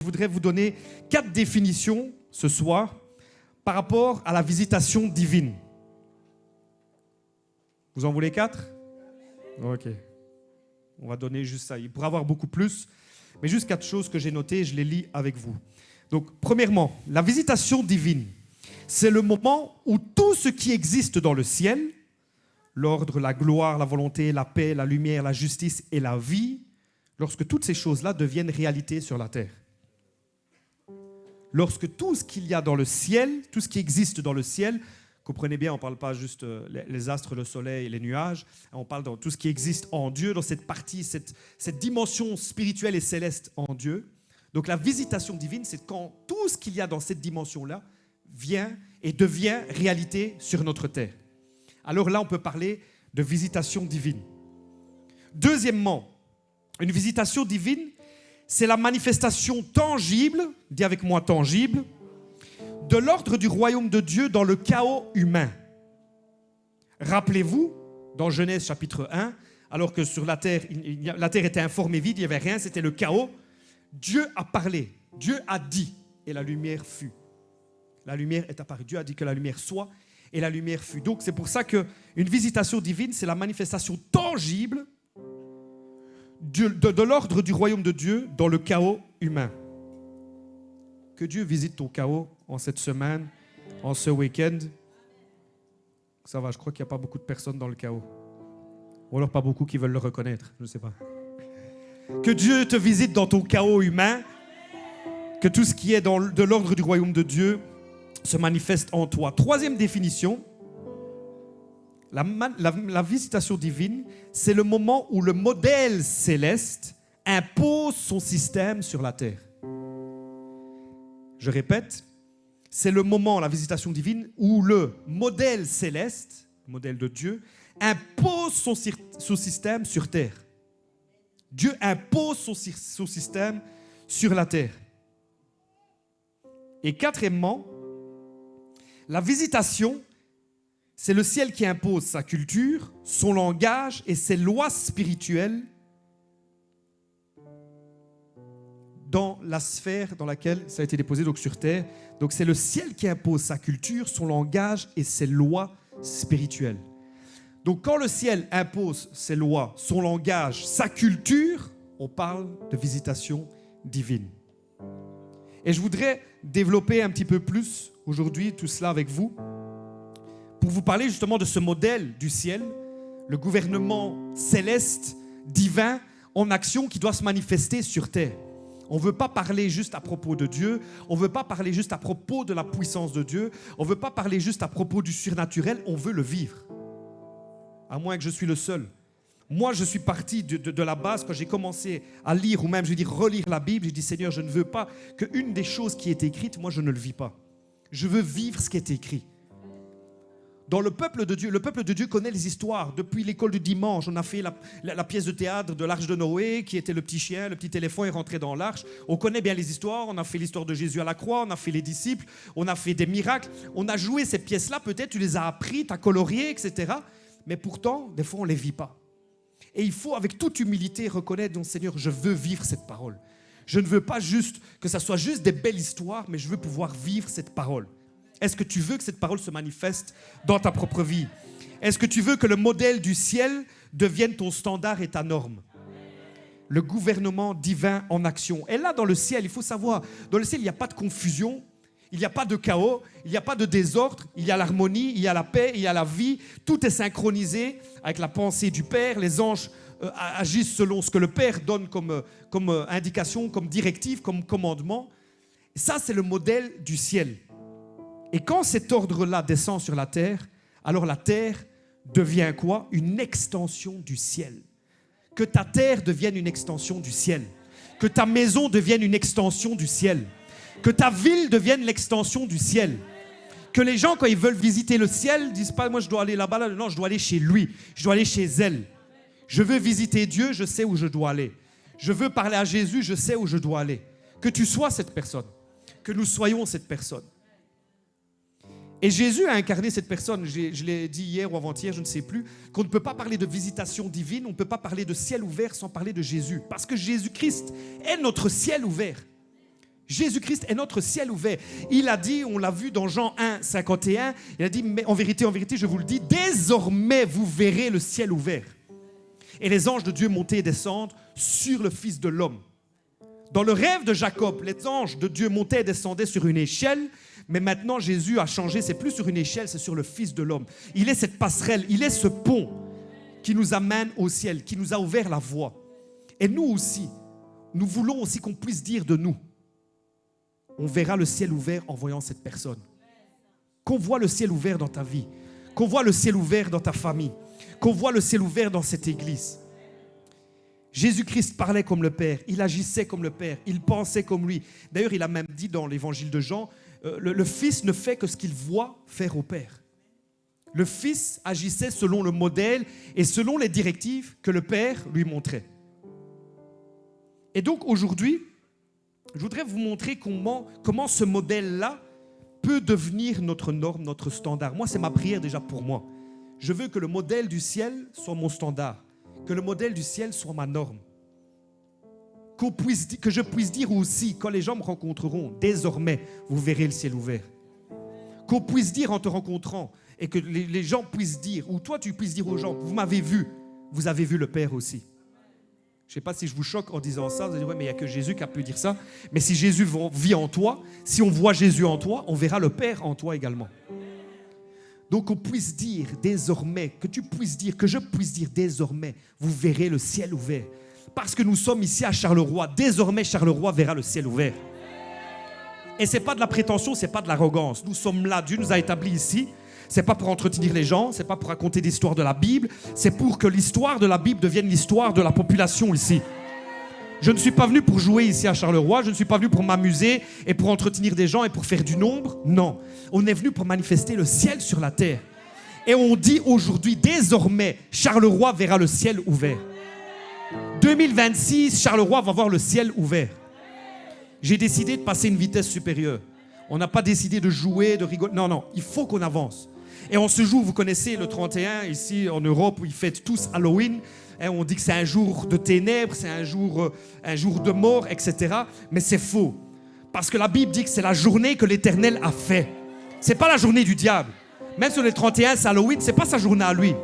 Je voudrais vous donner 4 définitions ce soir par rapport à la visitation divine. Vous en voulez 4? Ok. On va donner juste ça. Il pourrait y avoir beaucoup plus, mais juste 4 choses que j'ai notées, je les lis avec vous. Donc, premièrement, la visitation divine, c'est le moment où tout ce qui existe dans le ciel, l'ordre, la gloire, la volonté, la paix, la lumière, la justice et la vie, lorsque toutes ces choses-là deviennent réalité sur la terre. Lorsque tout ce qu'il y a dans le ciel, tout ce qui existe dans le ciel, comprenez bien, on ne parle pas juste les astres, le soleil et les nuages, on parle de tout ce qui existe en Dieu, dans cette partie, cette dimension spirituelle et céleste en Dieu. Donc la visitation divine, c'est quand tout ce qu'il y a dans cette dimension-là vient et devient réalité sur notre terre. Alors là, on peut parler de visitation divine. Deuxièmement, une visitation divine, c'est la manifestation tangible, dis avec moi tangible, de l'ordre du royaume de Dieu dans le chaos humain. Rappelez-vous, dans Genèse chapitre 1, alors que sur la terre était informe et vide, il n'y avait rien, c'était le chaos, Dieu a parlé, Dieu a dit, et la lumière fut. La lumière est apparue, Dieu a dit que la lumière soit, et la lumière fut. Donc c'est pour ça qu'une visitation divine, c'est la manifestation tangible de l'ordre du royaume de Dieu dans le chaos humain. Que Dieu visite ton chaos en cette semaine, en ce week-end. Ça va, je crois qu'il n'y a pas beaucoup de personnes dans le chaos. Ou alors pas beaucoup qui veulent le reconnaître, je ne sais pas. Que Dieu te visite dans ton chaos humain. Que tout ce qui est de l'ordre du royaume de Dieu se manifeste en toi. Troisième définition. La visitation divine, c'est le moment où le modèle céleste impose son système sur la terre. Je répète, c'est le moment, la visitation divine, où le modèle céleste, le modèle de Dieu, impose son système sur terre. Dieu impose son système sur la terre. Et quatrièmement, la visitation, c'est le ciel qui impose sa culture, son langage et ses lois spirituelles dans la sphère dans laquelle ça a été déposé, donc sur terre. Donc c'est le ciel qui impose sa culture, son langage et ses lois spirituelles. Donc quand le ciel impose ses lois, son langage, sa culture, on parle de visitation divine. Et je voudrais développer un petit peu plus aujourd'hui tout cela avec vous, pour vous parler justement de ce modèle du ciel, le gouvernement céleste, divin, en action qui doit se manifester sur terre. On ne veut pas parler juste à propos de Dieu, on ne veut pas parler juste à propos de la puissance de Dieu, on ne veut pas parler juste à propos du surnaturel, on veut le vivre. À moins que je suis le seul. Moi, je suis parti de la base quand j'ai commencé à lire, ou même je veux dire relire la Bible, j'ai dit Seigneur, je ne veux pas qu'une des choses qui est écrite, moi je ne le vis pas. Je veux vivre ce qui est écrit. Dans le peuple de Dieu connaît les histoires. Depuis l'école du dimanche, on a fait la pièce de théâtre de l'Arche de Noé, qui était le petit chien, le petit éléphant est rentré dans l'arche. On connaît bien les histoires, on a fait l'histoire de Jésus à la croix, on a fait les disciples, on a fait des miracles. On a joué ces pièces-là, peut-être tu les as appris, tu as colorié, etc. Mais pourtant, des fois, on ne les vit pas. Et il faut, avec toute humilité, reconnaître, donc Seigneur, je veux vivre cette parole. Je ne veux pas juste que ça soit juste des belles histoires, mais je veux pouvoir vivre cette parole. Est-ce que tu veux que cette parole se manifeste dans ta propre vie? Est-ce que tu veux que le modèle du ciel devienne ton standard et ta norme? Le gouvernement divin en action. Et là, dans le ciel, il faut savoir, dans le ciel, il n'y a pas de confusion, il n'y a pas de chaos, il n'y a pas de désordre, il y a l'harmonie, il y a la paix, il y a la vie. Tout est synchronisé avec la pensée du Père. Les anges agissent selon ce que le Père donne comme indication, comme directive, comme commandement. Ça, c'est le modèle du ciel. Et quand cet ordre-là descend sur la terre, alors la terre devient quoi? Une extension du ciel. Que ta terre devienne une extension du ciel. Que ta maison devienne une extension du ciel. Que ta ville devienne l'extension du ciel. Que les gens, quand ils veulent visiter le ciel, ne disent pas « moi je dois aller là-bas, non, je dois aller chez lui, je dois aller chez elle. Je veux visiter Dieu, je sais où je dois aller. Je veux parler à Jésus, je sais où je dois aller. » Que tu sois cette personne. Que nous soyons cette personne. Et Jésus a incarné cette personne, je l'ai dit hier ou avant-hier, je ne sais plus, qu'on ne peut pas parler de visitation divine, on ne peut pas parler de ciel ouvert sans parler de Jésus. Parce que Jésus-Christ est notre ciel ouvert. Jésus-Christ est notre ciel ouvert. Il a dit, on l'a vu dans Jean 1, 51, il a dit, mais en vérité, je vous le dis, désormais vous verrez le ciel ouvert. Et les anges de Dieu monter et descendre sur le Fils de l'homme. Dans le rêve de Jacob, les anges de Dieu montaient et descendaient sur une échelle, mais maintenant Jésus a changé, c'est plus sur une échelle, c'est sur le Fils de l'homme. Il est cette passerelle, il est ce pont qui nous amène au ciel, qui nous a ouvert la voie. Et nous aussi, nous voulons aussi qu'on puisse dire de nous, on verra le ciel ouvert en voyant cette personne. Qu'on voit le ciel ouvert dans ta vie, qu'on voit le ciel ouvert dans ta famille, qu'on voit le ciel ouvert dans cette église. Jésus-Christ parlait comme le Père, il agissait comme le Père, il pensait comme lui. D'ailleurs, il a même dit dans l'évangile de Jean, le Fils ne fait que ce qu'il voit faire au Père. Le Fils agissait selon le modèle et selon les directives que le Père lui montrait. Et donc aujourd'hui, je voudrais vous montrer comment ce modèle-là peut devenir notre norme, notre standard. Moi, c'est ma prière déjà pour moi. Je veux que le modèle du ciel soit mon standard, que le modèle du ciel soit ma norme. Que je puisse dire aussi, quand les gens me rencontreront, désormais, vous verrez le ciel ouvert. Qu'on puisse dire en te rencontrant, et que les gens puissent dire, ou toi tu puisses dire aux gens, vous m'avez vu, vous avez vu le Père aussi. Je ne sais pas si je vous choque en disant ça, vous allez dire, ouais, mais il n'y a que Jésus qui a pu dire ça. Mais si Jésus vit en toi, si on voit Jésus en toi, on verra le Père en toi également. Donc on puisse dire désormais, que tu puisses dire, que je puisse dire désormais, vous verrez le ciel ouvert. Parce que nous sommes ici à Charleroi, désormais Charleroi verra le ciel ouvert. Et ce n'est pas de la prétention, ce n'est pas de l'arrogance. Nous sommes là, Dieu nous a établis ici. Ce n'est pas pour entretenir les gens, ce n'est pas pour raconter des histoires de la Bible, c'est pour que l'histoire de la Bible devienne l'histoire de la population ici. Je ne suis pas venu pour jouer ici à Charleroi, je ne suis pas venu pour m'amuser et pour entretenir des gens et pour faire du nombre. Non, on est venu pour manifester le ciel sur la terre. Et on dit aujourd'hui, désormais, Charleroi verra le ciel ouvert. 2026, Charleroi va voir le ciel ouvert. J'ai décidé de passer une vitesse supérieure. On n'a pas décidé de jouer, de rigoler. Non, non, il faut qu'on avance. Et en ce jour, vous connaissez le 31, ici en Europe, où ils fêtent tous Halloween. Et on dit que c'est un jour de ténèbres, c'est un jour de mort, etc. Mais c'est faux. Parce que la Bible dit que c'est la journée que l'Éternel a fait. Ce n'est pas la journée du diable. Même sur le 31, c'est Halloween, ce n'est pas sa journée à lui.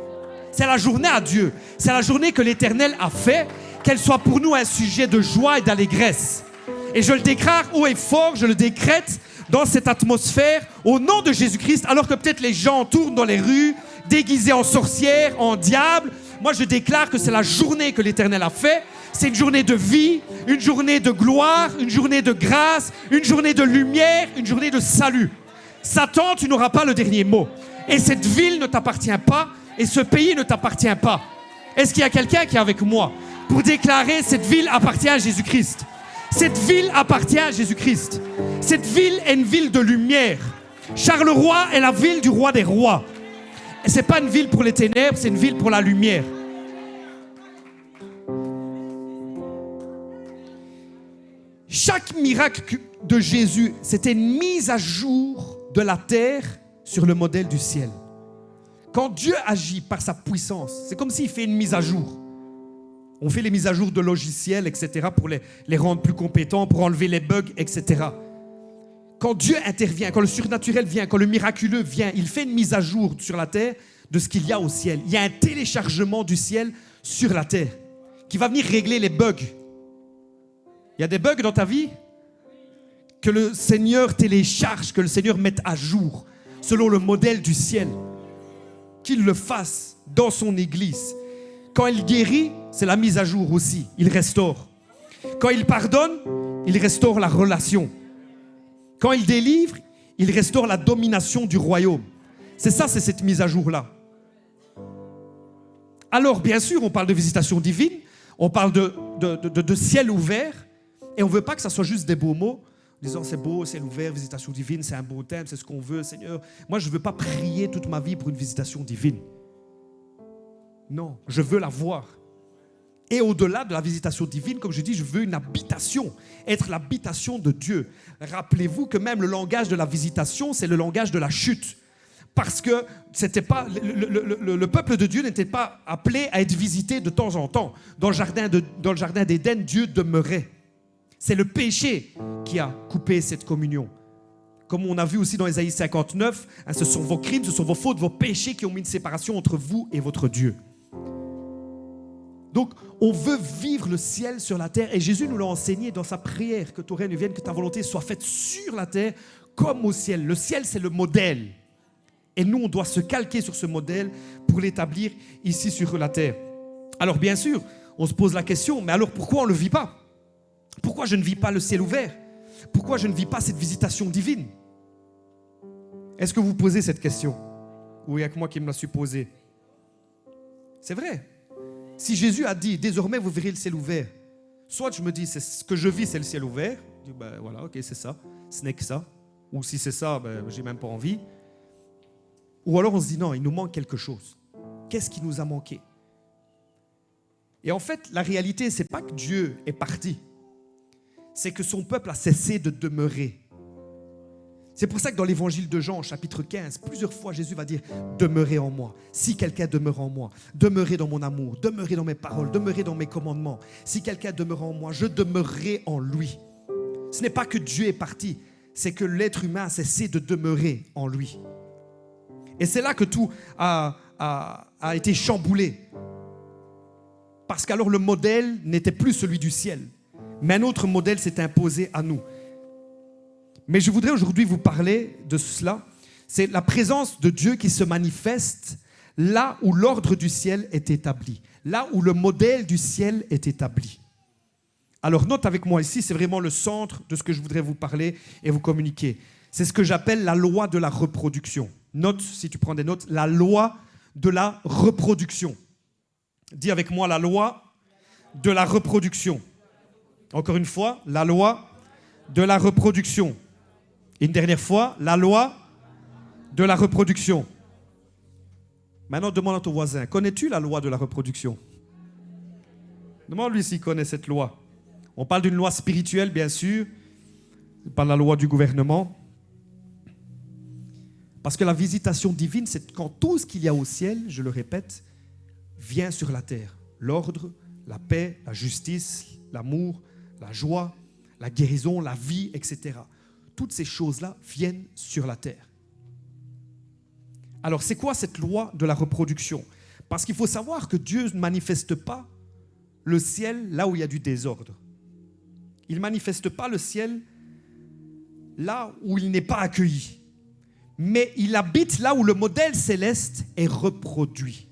C'est la journée à Dieu. C'est la journée que l'Éternel a fait, qu'elle soit pour nous un sujet de joie et d'allégresse. Et je le déclare haut et fort, je le décrète dans cette atmosphère, au nom de Jésus-Christ, alors que peut-être les gens tournent dans les rues, déguisés en sorcières, en diables. Moi, je déclare que c'est la journée que l'Éternel a fait. C'est une journée de vie, une journée de gloire, une journée de grâce, une journée de lumière, une journée de salut. Satan, tu n'auras pas le dernier mot. Et cette ville ne t'appartient pas, et ce pays ne t'appartient pas. Est-ce qu'il y a quelqu'un qui est avec moi pour déclarer cette ville appartient à Jésus-Christ? Cette ville appartient à Jésus-Christ. Cette ville est une ville de lumière. Charleroi est la ville du roi des rois. Et ce n'est pas une ville pour les ténèbres, c'est une ville pour la lumière. Chaque miracle de Jésus, c'était une mise à jour de la terre sur le modèle du ciel. Quand Dieu agit par sa puissance, c'est comme s'il fait une mise à jour. On fait les mises à jour de logiciels, etc., pour les rendre plus compétents, pour enlever les bugs, etc. Quand Dieu intervient, quand le surnaturel vient, quand le miraculeux vient, il fait une mise à jour sur la terre de ce qu'il y a au ciel. Il y a un téléchargement du ciel sur la terre qui va venir régler les bugs. Il y a des bugs dans ta vie que le Seigneur télécharge, que le Seigneur mette à jour selon le modèle du ciel. Qu'il le fasse dans son église. Quand il guérit, c'est la mise à jour aussi. Il restaure. Quand il pardonne, il restaure la relation. Quand il délivre, il restaure la domination du royaume. C'est ça, c'est cette mise à jour-là. Alors, bien sûr, on parle de visitation divine, on parle de ciel ouvert, et on ne veut pas que ça soit juste des beaux mots, disant c'est beau, ciel ouvert, visitation divine, c'est un beau thème, c'est ce qu'on veut, Seigneur. Moi, je ne veux pas prier toute ma vie pour une visitation divine. Non, je veux la voir. Et au-delà de la visitation divine, comme je dis, je veux une habitation, être l'habitation de Dieu. Rappelez-vous que même le langage de la visitation, c'est le langage de la chute. Parce que c'était pas, le peuple de Dieu n'était pas appelé à être visité de temps en temps. Dans le jardin d'Éden, Dieu demeurait. C'est le péché qui a coupé cette communion. Comme on a vu aussi dans Ésaïe 59, ce sont vos crimes, ce sont vos fautes, vos péchés qui ont mis une séparation entre vous et votre Dieu. Donc, on veut vivre le ciel sur la terre et Jésus nous l'a enseigné dans sa prière, que ton règne vienne, que ta volonté soit faite sur la terre comme au ciel. Le ciel, c'est le modèle. Et nous, on doit se calquer sur ce modèle pour l'établir ici sur la terre. Alors, bien sûr, on se pose la question, mais alors pourquoi on ne le vit pas? Pourquoi je ne vis pas le ciel ouvert? Pourquoi je ne vis pas cette visitation divine? Est-ce que vous posez cette question? Ou il n'y a que moi qui me la suis posée? C'est vrai. Si Jésus a dit, désormais vous verrez le ciel ouvert, soit je me dis, c'est ce que je vis, c'est le ciel ouvert. Je dis, ben voilà, ok, c'est ça. Ce n'est que ça. Ou si c'est ça, ben, j'ai même pas envie. Ou alors on se dit, non, il nous manque quelque chose. Qu'est-ce qui nous a manqué? Et en fait, la réalité, c'est pas que Dieu est parti. C'est que son peuple a cessé de demeurer. C'est pour ça que dans l'évangile de Jean, chapitre 15, plusieurs fois Jésus va dire « Demeurez en moi ». Si quelqu'un demeure en moi, demeurez dans mon amour, demeurez dans mes paroles, demeurez dans mes commandements. Si quelqu'un demeure en moi, je demeurerai en lui. Ce n'est pas que Dieu est parti, c'est que l'être humain a cessé de demeurer en lui. Et c'est là que tout a été chamboulé. Parce qu'alors le modèle n'était plus celui du ciel. Mais un autre modèle s'est imposé à nous. Mais je voudrais aujourd'hui vous parler de cela. C'est la présence de Dieu qui se manifeste là où l'ordre du ciel est établi. Là où le modèle du ciel est établi. Alors note avec moi ici, c'est vraiment le centre de ce que je voudrais vous parler et vous communiquer. C'est ce que j'appelle la loi de la reproduction. Note, si tu prends des notes, la loi de la reproduction. Dis avec moi la loi de la reproduction. Encore une fois, la loi de la reproduction. Une dernière fois, la loi de la reproduction. Maintenant, demande à ton voisin, connais-tu la loi de la reproduction? Demande-lui s'il connaît cette loi. On parle d'une loi spirituelle, bien sûr, pas la loi du gouvernement. Parce que la visitation divine, c'est quand tout ce qu'il y a au ciel, je le répète, vient sur la terre. L'ordre, la paix, la justice, l'amour, la joie, la guérison, la vie, etc. Toutes ces choses-là viennent sur la terre. Alors, c'est quoi cette loi de la reproduction? Parce qu'il faut savoir que Dieu ne manifeste pas le ciel là où il y a du désordre. Il ne manifeste pas le ciel là où il n'est pas accueilli. Mais il habite là où le modèle céleste est reproduit.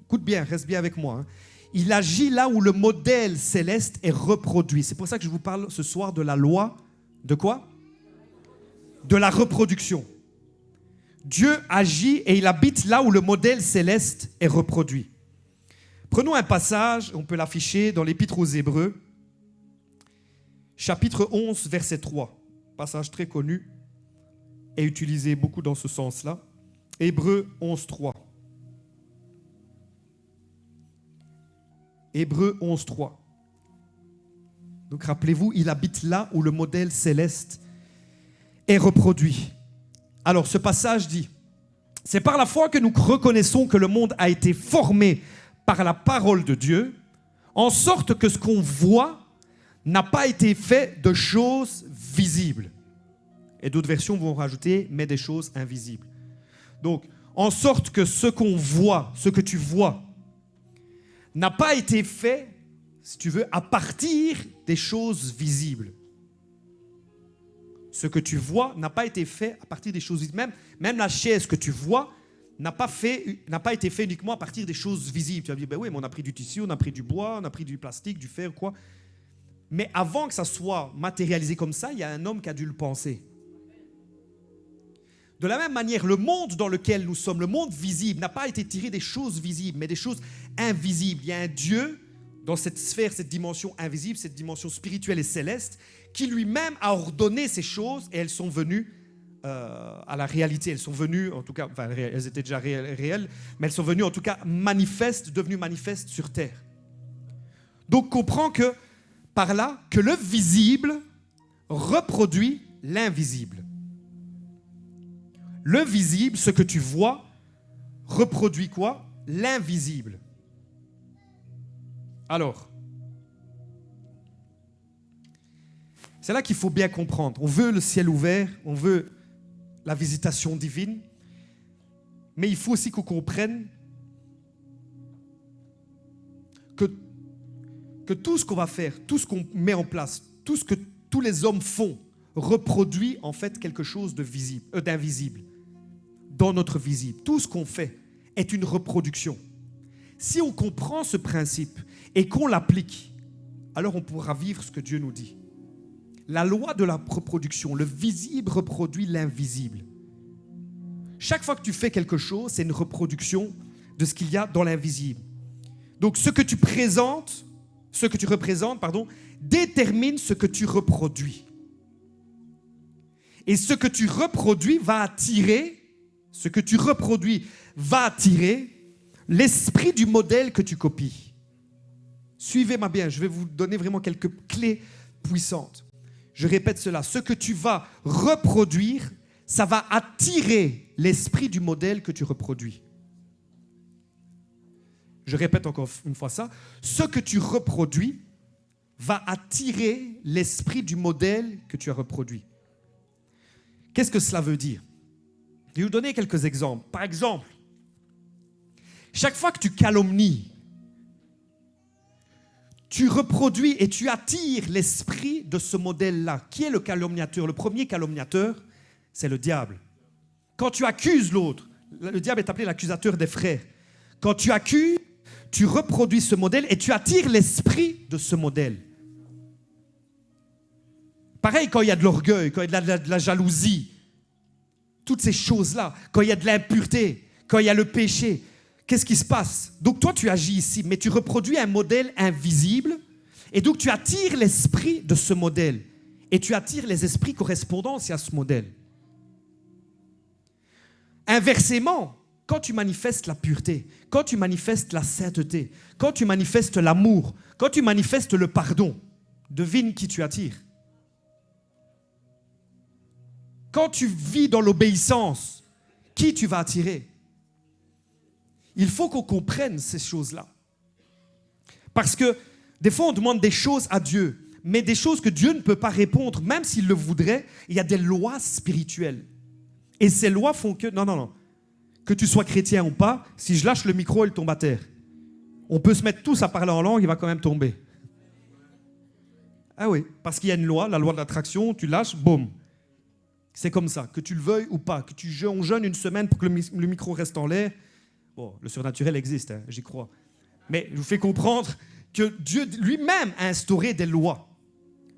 Écoute bien, reste bien avec moi. Il agit là où le modèle céleste est reproduit. C'est pour ça que je vous parle ce soir de la loi. De quoi? De la reproduction. Dieu agit et il habite là où le modèle céleste est reproduit. Prenons un passage, on peut l'afficher dans l'Épître aux Hébreux, chapitre 11, verset 3. Passage très connu et utilisé beaucoup dans ce sens-là. Hébreux 11, 3. Hébreux 11, 3. Donc rappelez-vous, il habite là où le modèle céleste est reproduit. Alors ce passage dit, c'est par la foi que nous reconnaissons que le monde a été formé par la parole de Dieu, en sorte que ce qu'on voit n'a pas été fait de choses visibles. Et d'autres versions vont rajouter, mais des choses invisibles. Donc, en sorte que ce qu'on voit, ce que tu vois, n'a pas été fait, si tu veux, à partir des choses visibles. Ce que tu vois n'a pas été fait à partir des choses visibles. Même la chaise que tu vois n'a pas été fait uniquement à partir des choses visibles. Tu vas dire, ben oui, mais on a pris du tissu, on a pris du bois, on a pris du plastique, du fer, quoi. Mais avant que ça soit matérialisé comme ça, il y a un homme qui a dû le penser. De la même manière, le monde dans lequel nous sommes, le monde visible, n'a pas été tiré des choses visibles, mais des choses invisibles. Il y a un Dieu dans cette sphère, cette dimension invisible, cette dimension spirituelle et céleste, qui lui-même a ordonné ces choses et elles sont venues à la réalité. Elles sont venues, en tout cas, enfin, elles étaient déjà réelles, mais elles sont venues en tout cas manifestes, devenues manifestes sur terre. Donc comprends que par là, que le visible reproduit l'invisible. Le visible, ce que tu vois, reproduit quoi? L'invisible. Alors, C'est là qu'il faut bien comprendre. On veut le ciel ouvert, on veut la visitation divine, mais il faut aussi qu'on comprenne que tout ce qu'on va faire, tout ce qu'on met en place, tout ce que tous les hommes font, reproduit en fait quelque chose d'invisible dans notre visible. Tout ce qu'on fait est une reproduction. Si on comprend ce principe et qu'on l'applique, alors on pourra vivre ce que Dieu nous dit. La loi de la reproduction, le visible reproduit l'invisible. Chaque fois que tu fais quelque chose, c'est une reproduction de ce qu'il y a dans l'invisible. Donc ce que tu représentes, détermine ce que tu reproduis. Et ce que tu reproduis va attirer l'esprit du modèle que tu copies. Suivez-moi bien, je vais vous donner vraiment quelques clés puissantes. Je répète cela, ce que tu vas reproduire, ça va attirer l'esprit du modèle que tu reproduis. Je répète encore une fois ça, ce que tu reproduis va attirer l'esprit du modèle que tu as reproduit. Qu'est-ce que cela veut dire? Je vais vous donner quelques exemples. Par exemple, chaque fois que tu calomnies, tu reproduis et tu attires l'esprit de ce modèle-là. Qui est le calomniateur? Le premier calomniateur, c'est le diable. Quand tu accuses l'autre, le diable est appelé l'accusateur des frères. Quand tu accuses, tu reproduis ce modèle et tu attires l'esprit de ce modèle. Pareil quand il y a de l'orgueil, quand il y a de la jalousie, toutes ces choses-là, quand il y a de l'impureté, quand il y a le péché, qu'est-ce qui se passe? Donc toi tu agis ici, mais tu reproduis un modèle invisible et donc tu attires l'esprit de ce modèle et tu attires les esprits correspondants à ce modèle. Inversement, quand tu manifestes la pureté, quand tu manifestes la sainteté, quand tu manifestes l'amour, quand tu manifestes le pardon, devine qui tu attires. Quand tu vis dans l'obéissance, qui tu vas attirer? Il faut qu'on comprenne ces choses-là. Parce que des fois, on demande des choses à Dieu, mais des choses que Dieu ne peut pas répondre, même s'il le voudrait, il y a des lois spirituelles. Et ces lois font que... Non. Que tu sois chrétien ou pas, si je lâche le micro, il tombe à terre. On peut se mettre tous à parler en langue, il va quand même tomber. Ah oui, parce qu'il y a une loi, la loi de l'attraction, tu lâches, boum. C'est comme ça, que tu le veuilles ou pas, que on jeûne une semaine pour que le micro reste en l'air. Bon, le surnaturel existe, hein, j'y crois. Mais je vous fais comprendre que Dieu lui-même a instauré des lois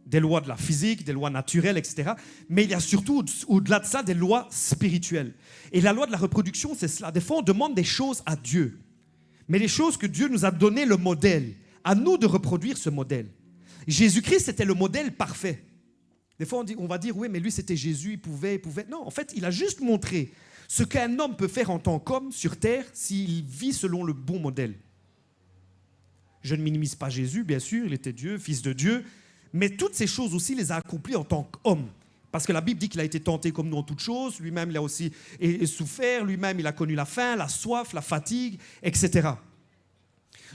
de la physique, des lois naturelles, etc. Mais il y a surtout, au-delà de ça, des lois spirituelles. Et la loi de la reproduction, c'est cela. Des fois, on demande des choses à Dieu. Mais les choses que Dieu nous a donné le modèle, à nous de reproduire ce modèle. Jésus-Christ, c'était le modèle parfait. Des fois, on va dire, oui, mais lui, c'était Jésus, il pouvait... Non, en fait, il a juste montré ce qu'un homme peut faire en tant qu'homme sur terre s'il vit selon le bon modèle. Je ne minimise pas Jésus, bien sûr, il était Dieu, fils de Dieu, mais toutes ces choses aussi, il les a accomplies en tant qu'homme. Parce que la Bible dit qu'il a été tenté comme nous en toutes choses, lui-même, il a aussi souffert, lui-même, il a connu la faim, la soif, la fatigue, etc.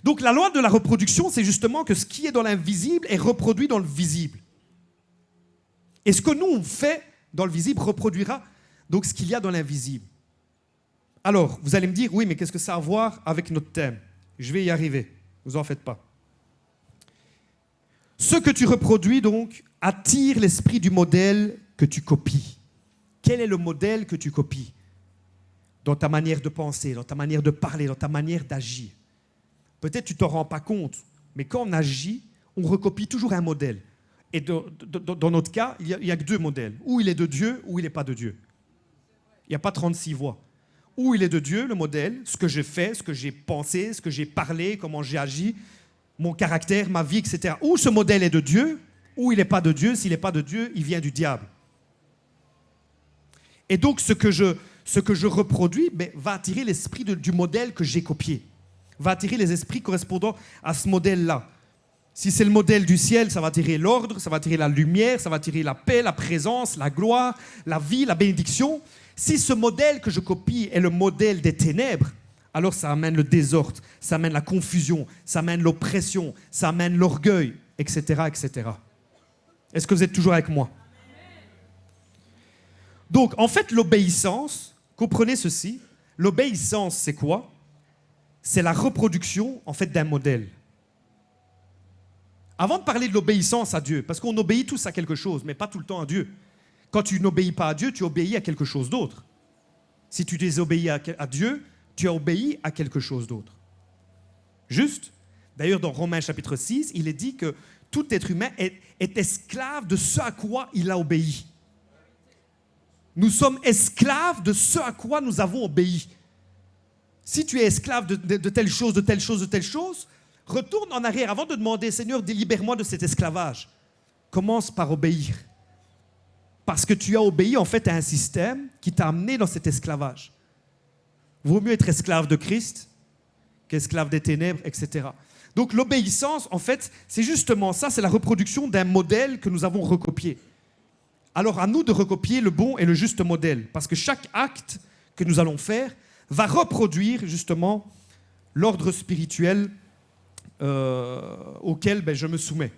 Donc, la loi de la reproduction, c'est justement que ce qui est dans l'invisible est reproduit dans le visible. Et ce que nous, on fait dans le visible reproduira donc ce qu'il y a dans l'invisible. Alors, vous allez me dire, oui, mais qu'est-ce que ça a à voir avec notre thème? Je vais y arriver, ne vous en faites pas. Ce que tu reproduis, donc, attire l'esprit du modèle que tu copies. Quel est le modèle que tu copies? Dans ta manière de penser, dans ta manière de parler, dans ta manière d'agir. Peut-être tu ne t'en rends pas compte, mais quand on agit, on recopie toujours un modèle. Et dans notre cas, il n'y a que deux modèles. Ou il est de Dieu, ou il n'est pas de Dieu. Il n'y a pas 36 voies. Ou il est de Dieu, le modèle, ce que j'ai fait, ce que j'ai pensé, ce que j'ai parlé, comment j'ai agi, mon caractère, ma vie, etc. Ou ce modèle est de Dieu, ou il n'est pas de Dieu. S'il n'est pas de Dieu, il vient du diable. Et donc, ce que je reproduis va attirer l'esprit du modèle que j'ai copié. Va attirer les esprits correspondant à ce modèle-là. Si c'est le modèle du ciel, ça va attirer l'ordre, ça va attirer la lumière, ça va attirer la paix, la présence, la gloire, la vie, la bénédiction. Si ce modèle que je copie est le modèle des ténèbres, alors ça amène le désordre, ça amène la confusion, ça amène l'oppression, ça amène l'orgueil, etc., etc. Est-ce que vous êtes toujours avec moi? Donc, en fait, l'obéissance, comprenez ceci, l'obéissance, c'est quoi? C'est la reproduction, en fait, d'un modèle. Avant de parler de l'obéissance à Dieu, parce qu'on obéit tous à quelque chose, mais pas tout le temps à Dieu. Quand tu n'obéis pas à Dieu, tu obéis à quelque chose d'autre. Si tu désobéis à Dieu, tu as obéi à quelque chose d'autre. Juste. D'ailleurs, dans Romains chapitre 6, il est dit que tout être humain est esclave de ce à quoi il a obéi. Nous sommes esclaves de ce à quoi nous avons obéi. Si tu es esclave de telle chose, de telle chose, de telle chose, retourne en arrière avant de demander, Seigneur, délibère-moi de cet esclavage. Commence par obéir. Parce que tu as obéi en fait à un système qui t'a amené dans cet esclavage. Vaut mieux être esclave de Christ qu'esclave des ténèbres, etc. Donc l'obéissance, en fait, c'est justement ça, c'est la reproduction d'un modèle que nous avons recopié. Alors à nous de recopier le bon et le juste modèle, parce que chaque acte que nous allons faire va reproduire justement l'ordre spirituel auquel je me soumets.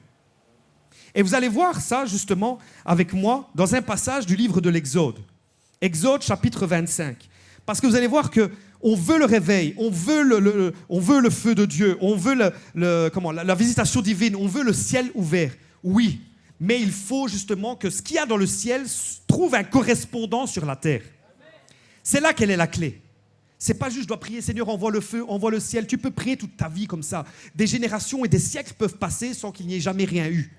Et vous allez voir ça justement avec moi dans un passage du livre de l'Exode. Exode chapitre 25. Parce que vous allez voir qu'on veut le réveil, on veut le feu de Dieu, on veut la visitation divine, on veut le ciel ouvert. Oui, mais il faut justement que ce qu'il y a dans le ciel trouve un correspondant sur la terre. C'est là qu'elle est la clé. C'est pas juste je dois prier, Seigneur, envoie le feu, envoie le ciel. Tu peux prier toute ta vie comme ça. Des générations et des siècles peuvent passer sans qu'il n'y ait jamais rien eu.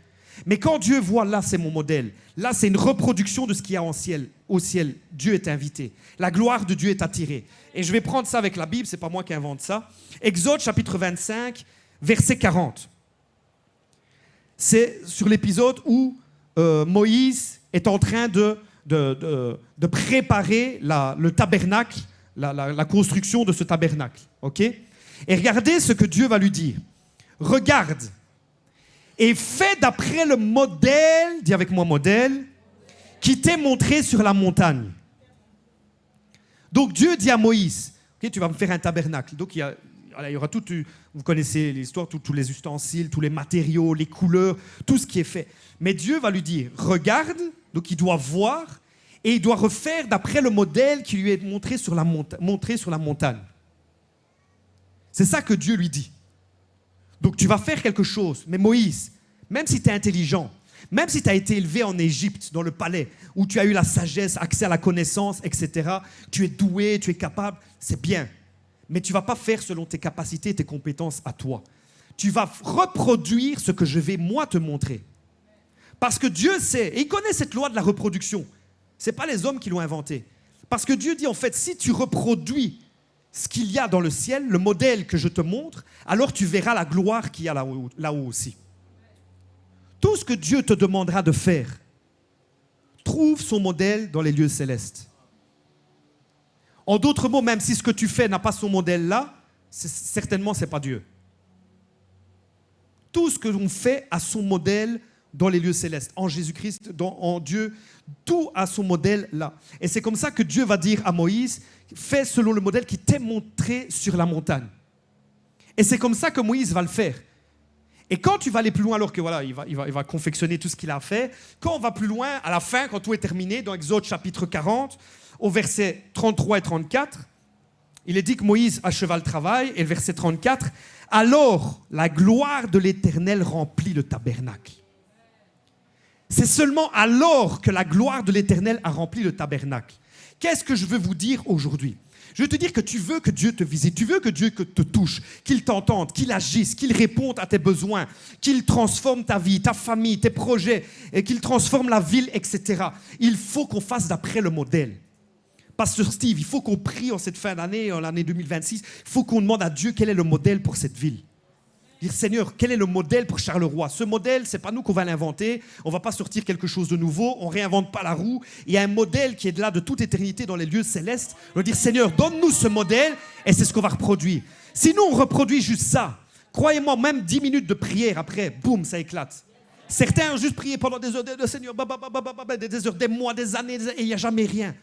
Mais quand Dieu voit, là c'est mon modèle, là c'est une reproduction de ce qu'il y a au ciel, Dieu est invité, la gloire de Dieu est attirée. Et je vais prendre ça avec la Bible, c'est pas moi qui invente ça. Exode chapitre 25, verset 40. C'est sur l'épisode où Moïse est en train de préparer le tabernacle, la construction de ce tabernacle. Okay? Et regardez ce que Dieu va lui dire. Regarde et fais d'après le modèle, dis avec moi modèle, qui t'est montré sur la montagne. Donc Dieu dit à Moïse, okay, tu vas me faire un tabernacle. Donc il y aura tout, vous connaissez l'histoire, tous les ustensiles, tous les matériaux, les couleurs, tout ce qui est fait. Mais Dieu va lui dire, regarde, donc il doit voir, et il doit refaire d'après le modèle qui lui est montré sur la montagne. C'est ça que Dieu lui dit. Donc tu vas faire quelque chose. Mais Moïse, même si tu es intelligent, même si tu as été élevé en Égypte, dans le palais, où tu as eu la sagesse, accès à la connaissance, etc., tu es doué, tu es capable, c'est bien. Mais tu ne vas pas faire selon tes capacités et tes compétences à toi. Tu vas reproduire ce que je vais moi te montrer. Parce que Dieu sait, et il connaît cette loi de la reproduction. Ce n'est pas les hommes qui l'ont inventée. Parce que Dieu dit en fait, si tu reproduis ce qu'il y a dans le ciel, le modèle que je te montre, alors tu verras la gloire qu'il y a là-haut aussi. Tout ce que Dieu te demandera de faire, trouve son modèle dans les lieux célestes. En d'autres mots, même si ce que tu fais n'a pas son modèle là, certainement ce n'est pas Dieu. Tout ce que l'on fait a son modèle dans les lieux célestes, en Jésus-Christ, en Dieu, tout a son modèle là. Et c'est comme ça que Dieu va dire à Moïse, fais selon le modèle qui t'est montré sur la montagne. Et c'est comme ça que Moïse va le faire. Et quand tu vas aller plus loin, alors que voilà, il va confectionner tout ce qu'il a fait, quand on va plus loin, à la fin, quand tout est terminé, dans Exode chapitre 40, au verset 33 et 34, il est dit que Moïse acheva le travail, et le verset 34, alors la gloire de l'Éternel remplit le tabernacle. C'est seulement alors que la gloire de l'Éternel a rempli le tabernacle. Qu'est-ce que je veux vous dire aujourd'hui? Je veux te dire que tu veux que Dieu te visite, tu veux que Dieu te touche, qu'il t'entende, qu'il agisse, qu'il réponde à tes besoins, qu'il transforme ta vie, ta famille, tes projets, et qu'il transforme la ville, etc. Il faut qu'on fasse d'après le modèle. Pasteur Steve, il faut qu'on prie en cette fin d'année, en l'année 2026, il faut qu'on demande à Dieu quel est le modèle pour cette ville. Dire Seigneur, quel est le modèle pour Charleroi? Ce modèle, ce n'est pas nous qu'on va l'inventer. On ne va pas sortir quelque chose de nouveau. On ne réinvente pas la roue. Il y a un modèle qui est de là de toute éternité dans les lieux célestes. On va dire Seigneur, donne-nous ce modèle et c'est ce qu'on va reproduire. Si nous, on reproduit juste ça, croyez-moi, même 10 minutes de prière après, boum, ça éclate. Certains ont juste prié pendant des heures de Seigneur, des heures, des mois, des années, et il n'y a jamais rien.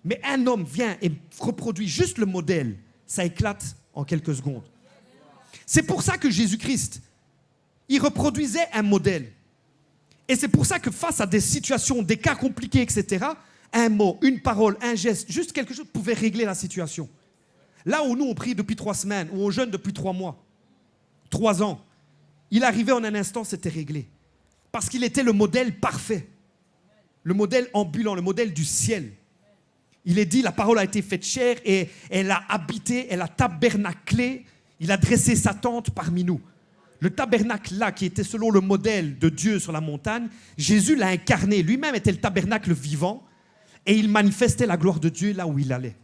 Mais un homme vient et reproduit juste le modèle, ça éclate en quelques secondes. C'est pour ça que Jésus-Christ, il reproduisait un modèle. Et c'est pour ça que face à des situations, des cas compliqués, etc., un mot, une parole, un geste, juste quelque chose pouvait régler la situation. Là où nous, on prie depuis 3 semaines, ou on jeûne depuis 3 mois, 3 ans, il arrivait en un instant, c'était réglé. Parce qu'il était le modèle parfait. Le modèle ambulant, le modèle du ciel. Il est dit, la parole a été faite chair et elle a habité, elle a tabernaclé, il a dressé sa tente parmi nous. Le tabernacle là, qui était selon le modèle de Dieu sur la montagne, Jésus l'a incarné. Lui-même était le tabernacle vivant et il manifestait la gloire de Dieu là où il allait.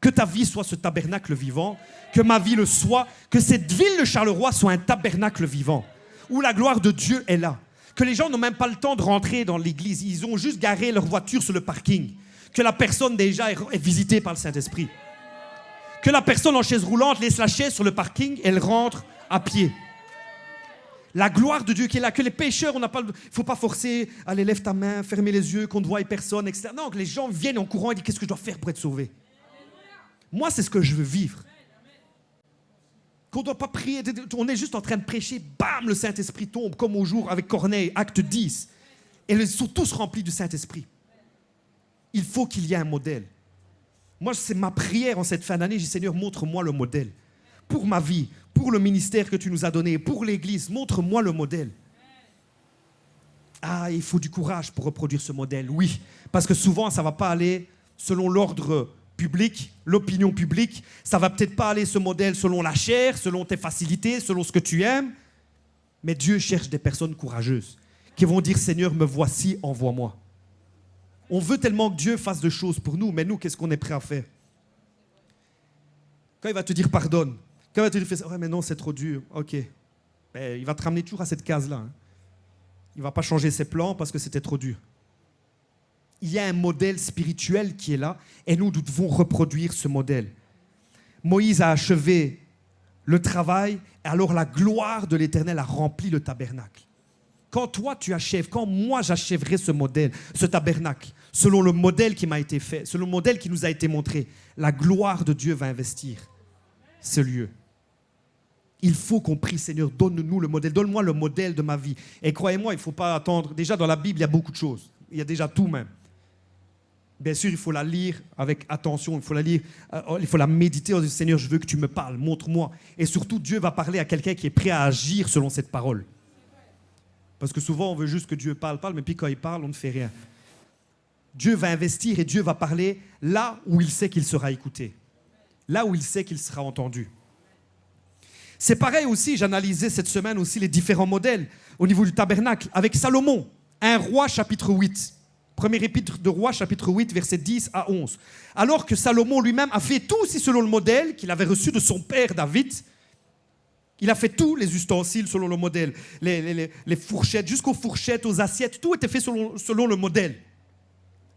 Que ta vie soit ce tabernacle vivant, que ma vie le soit, que cette ville de Charleroi soit un tabernacle vivant, où la gloire de Dieu est là. Que les gens n'ont même pas le temps de rentrer dans l'église, ils ont juste garé leur voiture sur le parking. Que la personne déjà est visitée par le Saint-Esprit. Que la personne en chaise roulante laisse la chaise sur le parking, elle rentre à pied. La gloire de Dieu qui est là, que les pécheurs, il ne faut pas forcer, allez, lève ta main, fermez les yeux, qu'on ne voie personne, etc. Non, que les gens viennent en courant et disent, qu'est-ce que je dois faire pour être sauvé? Moi, c'est ce que je veux vivre. Qu'on ne doit pas prier, on est juste en train de prêcher, bam, le Saint-Esprit tombe, comme au jour avec Corneille, acte 10. Et ils sont tous remplis du Saint-Esprit. Il faut qu'il y ait un modèle. Moi, c'est ma prière en cette fin d'année, je dis, Seigneur, montre-moi le modèle. Pour ma vie, pour le ministère que tu nous as donné, pour l'Église, montre-moi le modèle. Ah, il faut du courage pour reproduire ce modèle, oui. Parce que souvent, ça ne va pas aller selon l'ordre public, l'opinion publique. Ça ne va peut-être pas aller ce modèle selon la chair, selon tes facilités, selon ce que tu aimes. Mais Dieu cherche des personnes courageuses qui vont dire, Seigneur, me voici, envoie-moi. On veut tellement que Dieu fasse de choses pour nous, mais nous, qu'est-ce qu'on est prêt à faire? Quand il va te dire pardonne, quand il va te dire, ouais, mais non, c'est trop dur, ok. Ben, il va te ramener toujours à cette case-là. Hein. Il ne va pas changer ses plans parce que c'était trop dur. Il y a un modèle spirituel qui est là et nous devons reproduire ce modèle. Moïse a achevé le travail et alors la gloire de l'Éternel a rempli le tabernacle. Quand toi tu achèves, quand moi j'achèverai ce modèle, ce tabernacle, selon le modèle qui m'a été fait, selon le modèle qui nous a été montré, la gloire de Dieu va investir ce lieu. Il faut qu'on prie, Seigneur, donne-nous le modèle, donne-moi le modèle de ma vie. Et croyez-moi, il ne faut pas attendre. Déjà dans la Bible, il y a beaucoup de choses. Il y a déjà tout même. Bien sûr, il faut la lire avec attention, il faut la lire, il faut la méditer en disant, Seigneur, je veux que tu me parles, montre-moi. Et surtout, Dieu va parler à quelqu'un qui est prêt à agir selon cette parole. Parce que souvent, on veut juste que Dieu parle, mais puis quand il parle, on ne fait rien. Dieu va investir et Dieu va parler là où il sait qu'il sera écouté. Là où il sait qu'il sera entendu. C'est pareil aussi, j'analysais cette semaine aussi les différents modèles au niveau du tabernacle avec Salomon, 1 Roi chapitre 8. Premier épître de Roi chapitre 8, versets 10 à 11. Alors que Salomon lui-même a fait tout aussi selon le modèle qu'il avait reçu de son père David. Il a fait tous les ustensiles selon le modèle, les fourchettes, jusqu'aux fourchettes, aux assiettes, tout était fait selon le modèle.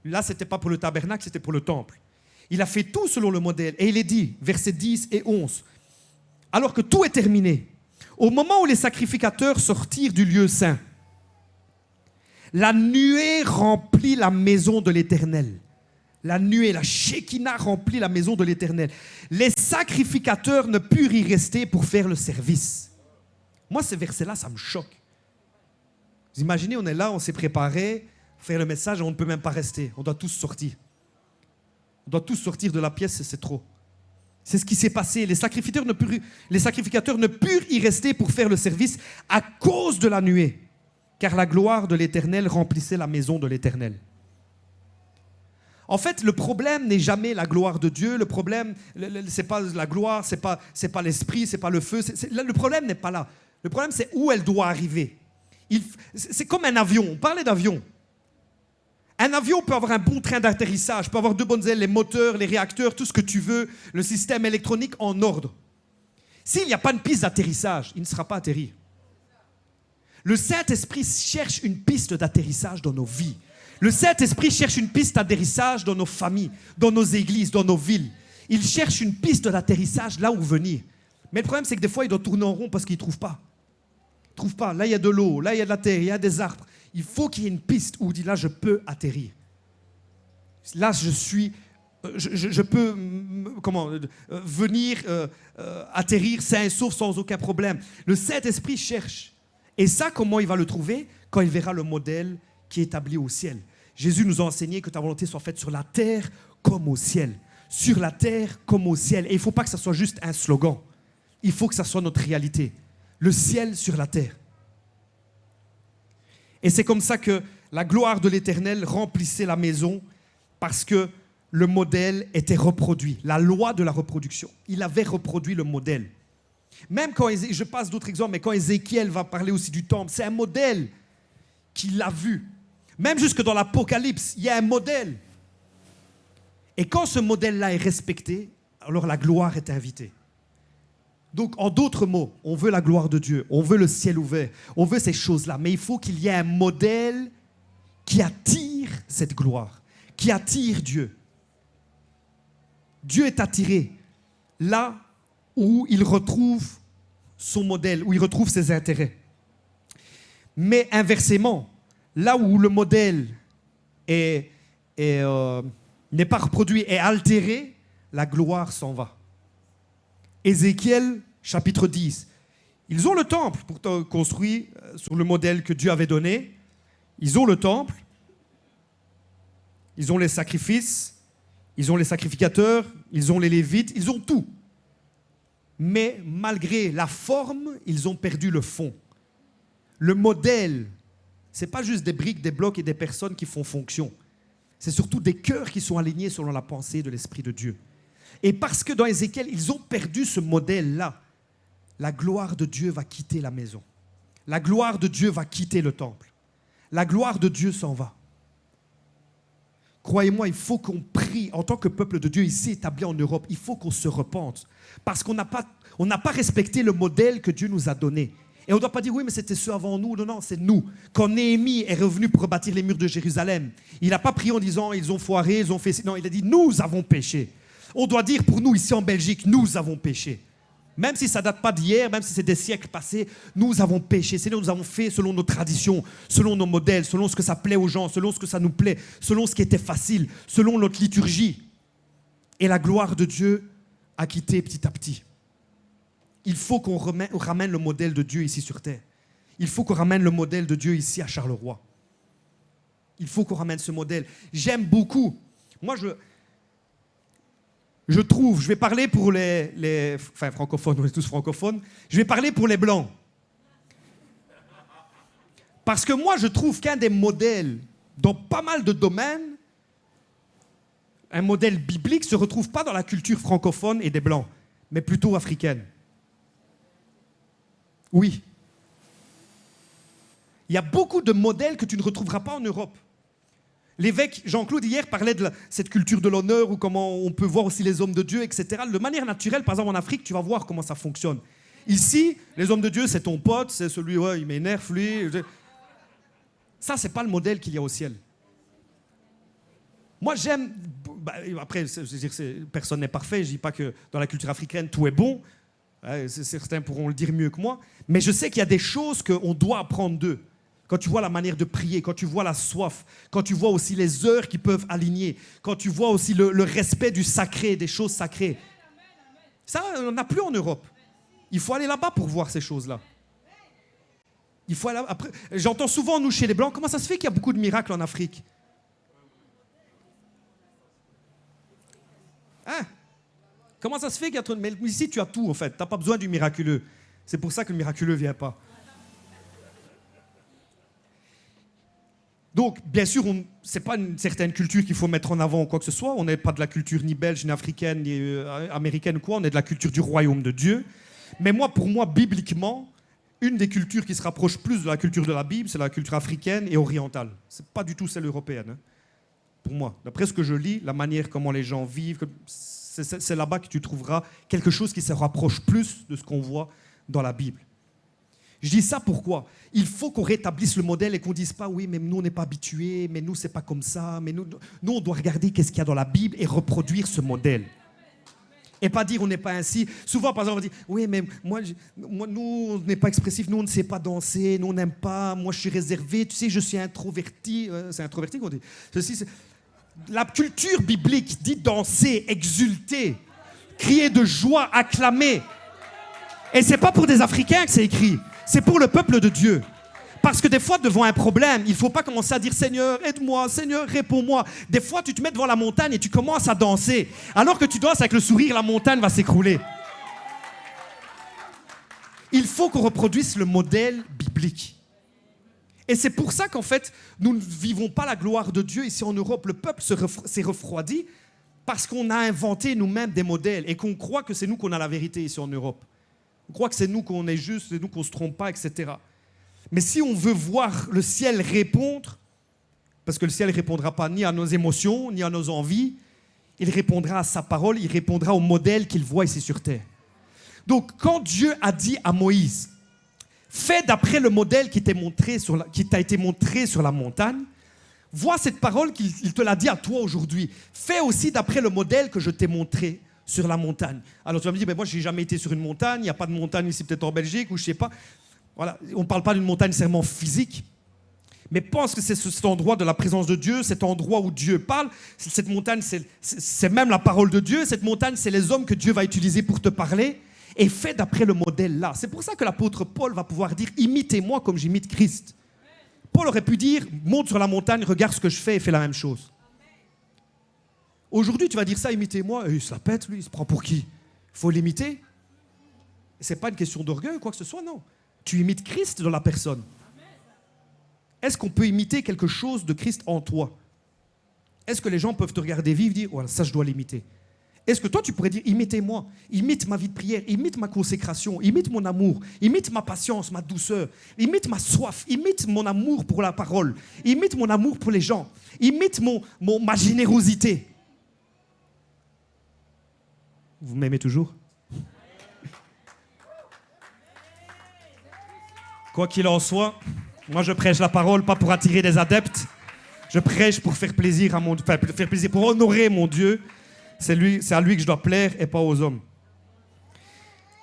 Là, ce n'était pas pour le tabernacle, c'était pour le temple. Il a fait tout selon le modèle. Et il est dit, versets 10 et 11, alors que tout est terminé, au moment où les sacrificateurs sortirent du lieu saint, la nuée remplit la maison de l'Éternel. La nuée, la Shekinah remplit la maison de l'Éternel. Les sacrificateurs ne purent y rester pour faire le service. Moi, ces versets-là, ça me choque. Vous imaginez, on est là, on s'est préparé pour faire le message et on ne peut même pas rester. On doit tous sortir. On doit tous sortir de la pièce, c'est trop. C'est ce qui s'est passé. Les sacrificateurs ne purent y rester pour faire le service à cause de la nuée, car la gloire de l'Éternel remplissait la maison de l'Éternel. En fait, le problème n'est jamais la gloire de Dieu. Le problème, c'est pas la gloire, c'est pas l'esprit, c'est pas le feu. Le problème n'est pas là. Le problème, c'est où elle doit arriver. C'est comme un avion. On parlait d'avion. Un avion peut avoir un bon train d'atterrissage, peut avoir 2 bonnes ailes, les moteurs, les réacteurs, tout ce que tu veux, le système électronique en ordre. S'il n'y a pas une piste d'atterrissage, il ne sera pas atterri. Le Saint-Esprit cherche une piste d'atterrissage dans nos vies. Le Saint-Esprit cherche une piste d'atterrissage dans nos familles, dans nos églises, dans nos villes. Il cherche une piste d'atterrissage là où venir. Mais le problème, c'est que des fois, il doit tourner en rond parce qu'il ne trouve pas. Il ne trouve pas. Là, il y a de l'eau, là, il y a de la terre, il y a des arbres. Il faut qu'il y ait une piste où il dit là, je peux atterrir. Là, je peux venir atterrir sain et sauf sans aucun problème. Le Saint-Esprit cherche. Et ça, comment il va le trouver? Quand il verra le modèle qui est établi au ciel. Jésus nous a enseigné que ta volonté soit faite sur la terre comme au ciel. Sur la terre comme au ciel. Et il ne faut pas que ça soit juste un slogan. Il faut que ça soit notre réalité. Le ciel sur la terre. Et c'est comme ça que la gloire de l'Éternel remplissait la maison parce que le modèle était reproduit. La loi de la reproduction. Il avait reproduit le modèle. Même quand, je passe d'autres exemples, mais quand Ézéchiel va parler aussi du temple, c'est un modèle qu'il a vu. Même jusque dans l'Apocalypse, il y a un modèle. Et quand ce modèle-là est respecté, alors la gloire est invitée. Donc, en d'autres mots, on veut la gloire de Dieu, on veut le ciel ouvert, on veut ces choses-là, mais il faut qu'il y ait un modèle qui attire cette gloire, qui attire Dieu. Dieu est attiré là où il retrouve son modèle, où il retrouve ses intérêts. Mais inversement, là où le modèle n'est pas reproduit, est altéré, la gloire s'en va. Ézéchiel, chapitre 10. Ils ont le temple pourtant construit sur le modèle que Dieu avait donné. Ils ont le temple, ils ont les sacrifices, ils ont les sacrificateurs, ils ont les lévites, ils ont tout. Mais malgré la forme, ils ont perdu le fond. Le modèle, ce n'est pas juste des briques, des blocs et des personnes qui font fonction. C'est surtout des cœurs qui sont alignés selon la pensée de l'Esprit de Dieu. Et parce que dans Ézéchiel, ils ont perdu ce modèle-là, la gloire de Dieu va quitter la maison. La gloire de Dieu va quitter le temple. La gloire de Dieu s'en va. Croyez-moi, il faut qu'on prie en tant que peuple de Dieu ici établi en Europe. Il faut qu'on se repente parce qu'on n'a pas respecté le modèle que Dieu nous a donné. Et on ne doit pas dire, oui, mais c'était ceux avant nous. Non, non, c'est nous. Quand Néhémie est revenu pour rebâtir les murs de Jérusalem, il n'a pas prié en disant, ils ont foiré, ils ont fait... Non, il a dit, nous avons péché. On doit dire pour nous, ici en Belgique, nous avons péché. Même si ça ne date pas d'hier, même si c'est des siècles passés, nous avons péché. Seigneur, nous avons fait selon nos traditions, selon nos modèles, selon ce que ça plaît aux gens, selon ce que ça nous plaît, selon ce qui était facile, selon notre liturgie. Et la gloire de Dieu a quitté petit à petit. Il faut qu'on ramène le modèle de Dieu ici sur terre. Il faut qu'on ramène le modèle de Dieu ici à Charleroi. Il faut qu'on ramène ce modèle. J'aime beaucoup. Moi, je trouve, je vais parler pour les francophones, on est tous francophones, je vais parler pour les blancs. Parce que moi, je trouve qu'un des modèles, dans pas mal de domaines, un modèle biblique ne se retrouve pas dans la culture francophone et des blancs, mais plutôt africaine. Oui. Il y a beaucoup de modèles que tu ne retrouveras pas en Europe. L'évêque Jean-Claude hier parlait de cette culture de l'honneur ou comment on peut voir aussi les hommes de Dieu, etc. De manière naturelle, par exemple en Afrique, tu vas voir comment ça fonctionne. Ici, les hommes de Dieu, c'est ton pote, c'est celui, ouais, il m'énerve, lui. Ça, c'est pas le modèle qu'il y a au ciel. Moi, j'aime... après, je veux dire, personne n'est parfait. Je dis pas que dans la culture africaine, tout est bon. Certains pourront le dire mieux que moi. Mais je sais qu'il y a des choses qu'on doit apprendre d'eux. Quand tu vois la manière de prier, quand tu vois la soif, quand tu vois aussi les heures qu'ils peuvent aligner, quand tu vois aussi le respect du sacré, des choses sacrées. Ça, on n'a plus en Europe. Il faut aller là-bas pour voir ces choses-là. Il faut aller après, j'entends souvent, nous, chez les Blancs, comment ça se fait qu'il y a beaucoup de miracles en Afrique? Hein? Comment ça se fait qu'il y a trop de... Mais ici, tu as tout, en fait. Tu n'as pas besoin du miraculeux. C'est pour ça que le miraculeux ne vient pas. Donc, bien sûr, ce n'est pas une certaine culture qu'il faut mettre en avant ou quoi que ce soit. On n'est pas de la culture ni belge, ni africaine, ni américaine ou quoi. On est de la culture du royaume de Dieu. Mais moi, pour moi, bibliquement, une des cultures qui se rapproche plus de la culture de la Bible, c'est la culture africaine et orientale. Ce n'est pas du tout celle européenne. Hein. Pour moi, d'après ce que je lis, la manière comment les gens vivent, c'est là-bas que tu trouveras quelque chose qui se rapproche plus de ce qu'on voit dans la Bible. Je dis ça pourquoi? Il faut qu'on rétablisse le modèle et qu'on ne dise pas « oui, mais nous, on n'est pas habitués, mais nous, c'est pas comme ça. » Mais nous, on doit regarder qu'est-ce qu'il y a dans la Bible et reproduire ce modèle. Et pas dire « on n'est pas ainsi ». Souvent, par exemple, on dit « oui, mais moi, nous, on n'est pas expressif, nous, on ne sait pas danser, nous, on n'aime pas, moi, je suis réservé, tu sais, je suis introverti. » C'est introverti qu'on dit. La culture biblique dit danser, exulter, crier de joie, acclamer. Et c'est pas pour des Africains que c'est écrit, c'est pour le peuple de Dieu. Parce que des fois, devant un problème, il ne faut pas commencer à dire « Seigneur, aide-moi, Seigneur, réponds-moi ». Des fois, tu te mets devant la montagne et tu commences à danser. Alors que tu danses avec le sourire, la montagne va s'écrouler. Il faut qu'on reproduise le modèle biblique. Et c'est pour ça qu'en fait, nous ne vivons pas la gloire de Dieu ici en Europe. Le peuple s'est refroidi parce qu'on a inventé nous-mêmes des modèles et qu'on croit que c'est nous qu'on a la vérité ici en Europe. On croit que c'est nous qu'on est juste, c'est nous qu'on ne se trompe pas, etc. Mais si on veut voir le ciel répondre, parce que le ciel ne répondra pas ni à nos émotions, ni à nos envies, il répondra à sa parole, il répondra au modèle qu'il voit ici sur terre. Donc, quand Dieu a dit à Moïse, fais d'après le modèle qui t'a été montré sur la montagne, vois cette parole qu'il te l'a dit à toi aujourd'hui. Fais aussi d'après le modèle que je t'ai montré sur la montagne. Alors tu vas me dire, mais moi je n'ai jamais été sur une montagne, il n'y a pas de montagne ici peut-être en Belgique, ou je ne sais pas. Voilà, on ne parle pas d'une montagne nécessairement physique, mais pense que c'est cet endroit de la présence de Dieu, cet endroit où Dieu parle. Cette montagne, c'est même la parole de Dieu. Cette montagne, c'est les hommes que Dieu va utiliser pour te parler. Et fais d'après le modèle là. C'est pour ça que l'apôtre Paul va pouvoir dire, imitez-moi comme j'imite Christ. Paul aurait pu dire, monte sur la montagne, regarde ce que je fais et fais la même chose. Aujourd'hui, tu vas dire ça, imitez-moi, et il se la pète, lui, il se prend pour qui? Il faut l'imiter. Ce n'est pas une question d'orgueil ou quoi que ce soit, non. Tu imites Christ dans la personne. Est-ce qu'on peut imiter quelque chose de Christ en toi? Est-ce que les gens peuvent te regarder vivre et dire, voilà, ça je dois l'imiter? Est-ce que toi tu pourrais dire, imitez-moi, imite ma vie de prière, imite ma consécration, imite mon amour, imite ma patience, ma douceur, imite ma soif, imite mon amour pour la parole, imite mon amour pour les gens, imite ma générosité. Vous m'aimez toujours? Quoi qu'il en soit, moi je prêche la parole pas pour attirer des adeptes, je prêche pour faire plaisir à pour honorer mon Dieu. C'est à lui que je dois plaire et pas aux hommes.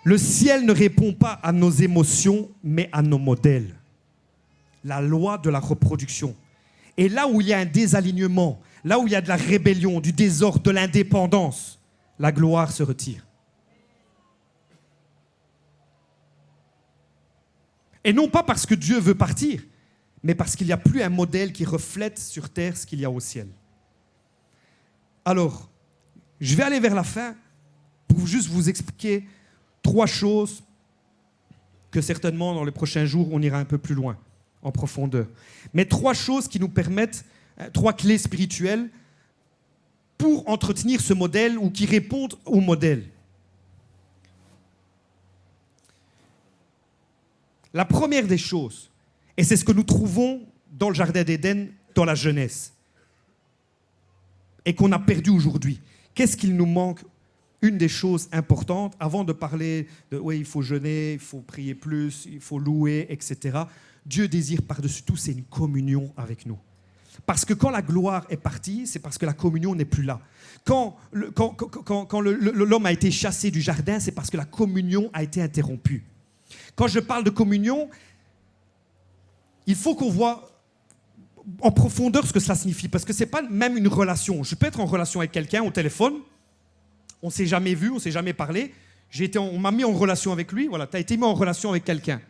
Le ciel ne répond pas à nos émotions, mais à nos modèles. La loi de la reproduction. Et là où il y a un désalignement, là où il y a de la rébellion, du désordre, de l'indépendance, la gloire se retire. Et non pas parce que Dieu veut partir, mais parce qu'il n'y a plus un modèle qui reflète sur terre ce qu'il y a au ciel. Alors, je vais aller vers la fin pour juste vous expliquer 3 choses que certainement dans les prochains jours, on ira un peu plus loin, en profondeur. Mais 3 choses qui nous permettent, 3 clés spirituelles pour entretenir ce modèle ou qui répondent au modèle. La première des choses, et c'est ce que nous trouvons dans le Jardin d'Éden, dans la Genèse, et qu'on a perdu aujourd'hui. Qu'est-ce qu'il nous manque? Une des choses importantes, avant de parler de oui, il faut jeûner, il faut prier plus, il faut louer, etc. Dieu désire par-dessus tout, c'est une communion avec nous. Parce que quand la gloire est partie, c'est parce que la communion n'est plus là. Quand l'homme a été chassé du jardin, c'est parce que la communion a été interrompue. Quand je parle de communion, il faut qu'on voit en profondeur ce que cela signifie, parce que ce n'est pas même une relation. Je peux être en relation avec quelqu'un au téléphone, on ne s'est jamais vu, on ne s'est jamais parlé, on m'a mis en relation avec lui, voilà, tu as été mis en relation avec quelqu'un.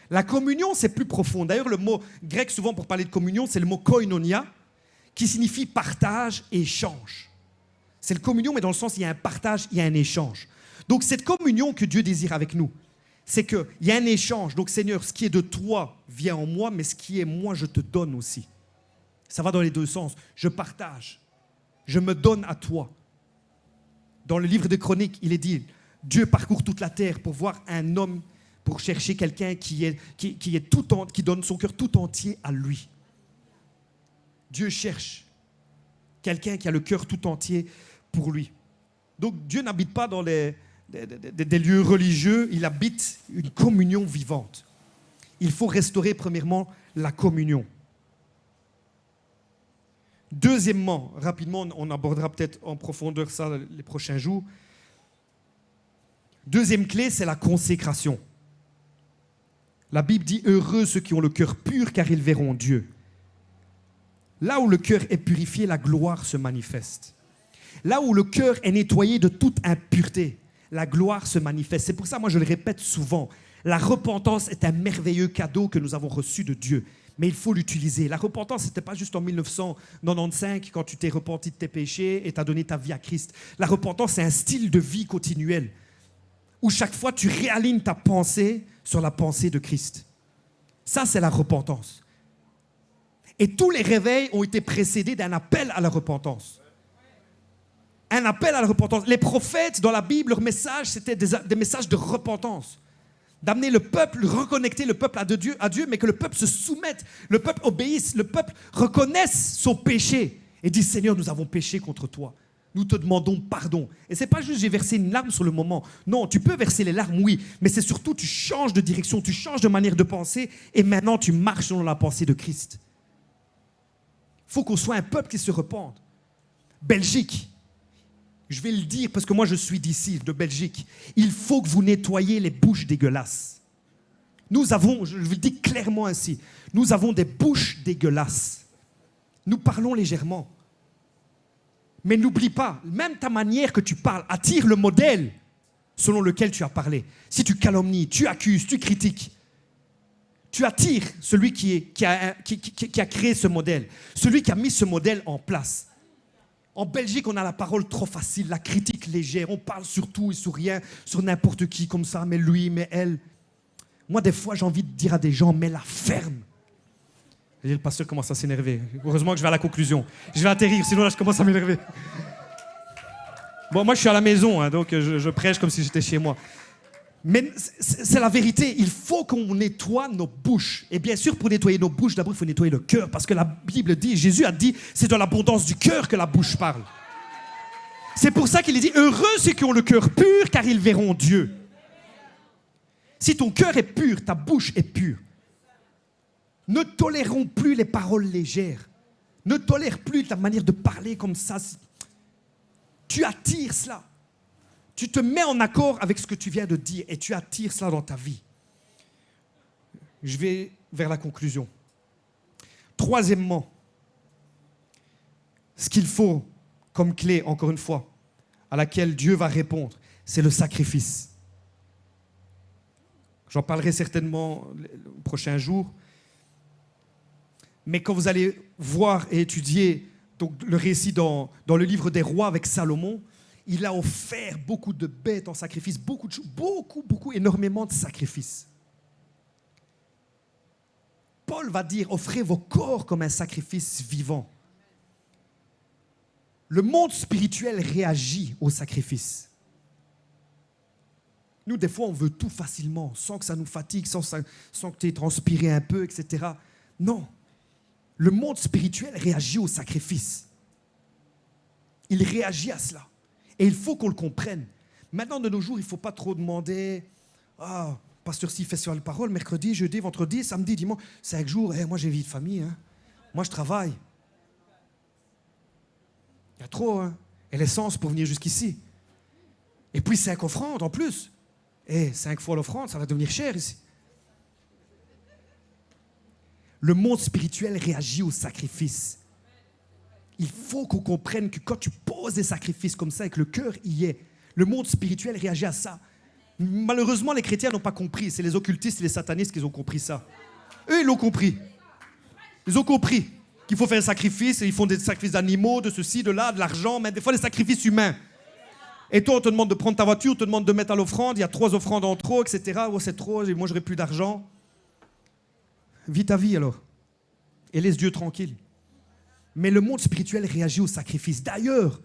La communion, c'est plus profond. D'ailleurs, le mot grec, souvent pour parler de communion, c'est le mot koinonia, qui signifie partage et échange. C'est le communion, mais dans le sens, il y a un partage, il y a un échange. Donc cette communion que Dieu désire avec nous, c'est qu'il y a un échange. Donc, Seigneur, ce qui est de toi vient en moi, mais ce qui est moi, je te donne aussi. Ça va dans les 2 sens. Je partage. Je me donne à toi. Dans le livre de Chroniques, il est dit, Dieu parcourt toute la terre pour voir un homme, pour chercher quelqu'un qui donne son cœur tout entier à lui. Dieu cherche quelqu'un qui a le cœur tout entier pour lui. Donc, Dieu n'habite pas dans des lieux religieux, il habite une communion vivante. Il faut restaurer premièrement la communion. Deuxièmement, rapidement, on abordera peut-être en profondeur ça les prochains jours. Deuxième clé, c'est la consécration. La Bible dit « Heureux ceux qui ont le cœur pur, car ils verront Dieu ». Là où le cœur est purifié, la gloire se manifeste. Là où le cœur est nettoyé de toute impureté, la gloire se manifeste. C'est pour ça, moi, je le répète souvent, la repentance est un merveilleux cadeau que nous avons reçu de Dieu. Mais il faut l'utiliser. La repentance, ce n'était pas juste en 1995, quand tu t'es repenti de tes péchés et tu as donné ta vie à Christ. La repentance, c'est un style de vie continuel, où chaque fois, tu réalignes ta pensée sur la pensée de Christ. Ça, c'est la repentance. Et tous les réveils ont été précédés d'un appel à la repentance. Un appel à la repentance. Les prophètes, dans la Bible, leur message, c'était des messages de repentance. D'amener le peuple, reconnecter le peuple à Dieu, mais que le peuple se soumette, le peuple obéisse, le peuple reconnaisse son péché et dise « Seigneur, nous avons péché contre toi. Nous te demandons pardon. » Et ce n'est pas juste « j'ai versé une larme sur le moment ». Non, tu peux verser les larmes, oui, mais c'est surtout tu changes de direction, tu changes de manière de penser et maintenant tu marches selon la pensée de Christ. Il faut qu'on soit un peuple qui se repente. Belgique. Je vais le dire parce que moi je suis d'ici, de Belgique. Il faut que vous nettoyiez les bouches dégueulasses. Nous avons, je vous le dis clairement ainsi, nous avons des bouches dégueulasses. Nous parlons légèrement. Mais n'oublie pas, même ta manière que tu parles attire le modèle selon lequel tu as parlé. Si tu calomnies, tu accuses, tu critiques, tu attires celui qui a créé ce modèle, celui qui a mis ce modèle en place. En Belgique, on a la parole trop facile, la critique légère. On parle sur tout et sur rien, sur n'importe qui comme ça, mais lui, mais elle. Moi, des fois, j'ai envie de dire à des gens, mais la ferme. Et le pasteur commence à s'énerver. Heureusement que je vais à la conclusion. Je vais atterrir, sinon là, je commence à m'énerver. Bon, moi, je suis à la maison, hein, donc je prêche comme si j'étais chez moi. Mais c'est la vérité, il faut qu'on nettoie nos bouches. Et bien sûr, pour nettoyer nos bouches, d'abord, il faut nettoyer le cœur. Parce que la Bible dit, Jésus a dit, c'est dans l'abondance du cœur que la bouche parle. C'est pour ça qu'il dit, heureux ceux qui ont le cœur pur, car ils verront Dieu. Si ton cœur est pur, ta bouche est pure. Ne tolérons plus les paroles légères. Ne tolère plus ta manière de parler comme ça. Tu attires cela. Tu te mets en accord avec ce que tu viens de dire et tu attires cela dans ta vie. Je vais vers la conclusion. Troisièmement, ce qu'il faut comme clé, encore une fois, à laquelle Dieu va répondre, c'est le sacrifice. J'en parlerai certainement le prochain jour. Mais quand vous allez voir et étudier donc, le récit dans le livre des rois avec Salomon, il a offert beaucoup de bêtes en sacrifice, beaucoup, énormément de sacrifices. Paul va dire, offrez vos corps comme un sacrifice vivant. Le monde spirituel réagit au sacrifice. Nous, des fois, on veut tout facilement, sans que ça nous fatigue, sans que tu aies transpiré un peu, etc. Non. Le monde spirituel réagit au sacrifice. Il réagit à cela. Et il faut qu'on le comprenne. Maintenant, de nos jours, il ne faut pas trop demander « Ah, pasteur si festival de parole, mercredi, jeudi, vendredi, samedi, dimanche, 5 jours, moi j'ai vie de famille, hein. Moi je travaille. » Il y a trop, hein. Et l'essence pour venir jusqu'ici. Et puis 5 offrandes en plus. 5 fois l'offrande, ça va devenir cher ici. Le monde spirituel réagit au sacrifice. Il faut qu'on comprenne que quand tu poses des sacrifices comme ça et que le cœur y est, le monde spirituel réagit à ça. Malheureusement, les chrétiens n'ont pas compris. C'est les occultistes et les satanistes qui ont compris ça. Eux, ils l'ont compris. Ils ont compris qu'il faut faire un sacrifice et ils font des sacrifices d'animaux, de ceci, de là, de l'argent, mais des fois des sacrifices humains. Et toi, on te demande de prendre ta voiture, on te demande de mettre à l'offrande, il y a 3 offrandes en trop, etc. Oh, c'est trop, moi, j'aurai plus d'argent. Vis ta vie alors. Et laisse Dieu tranquille. Mais le monde spirituel réagit au sacrifice. D'ailleurs,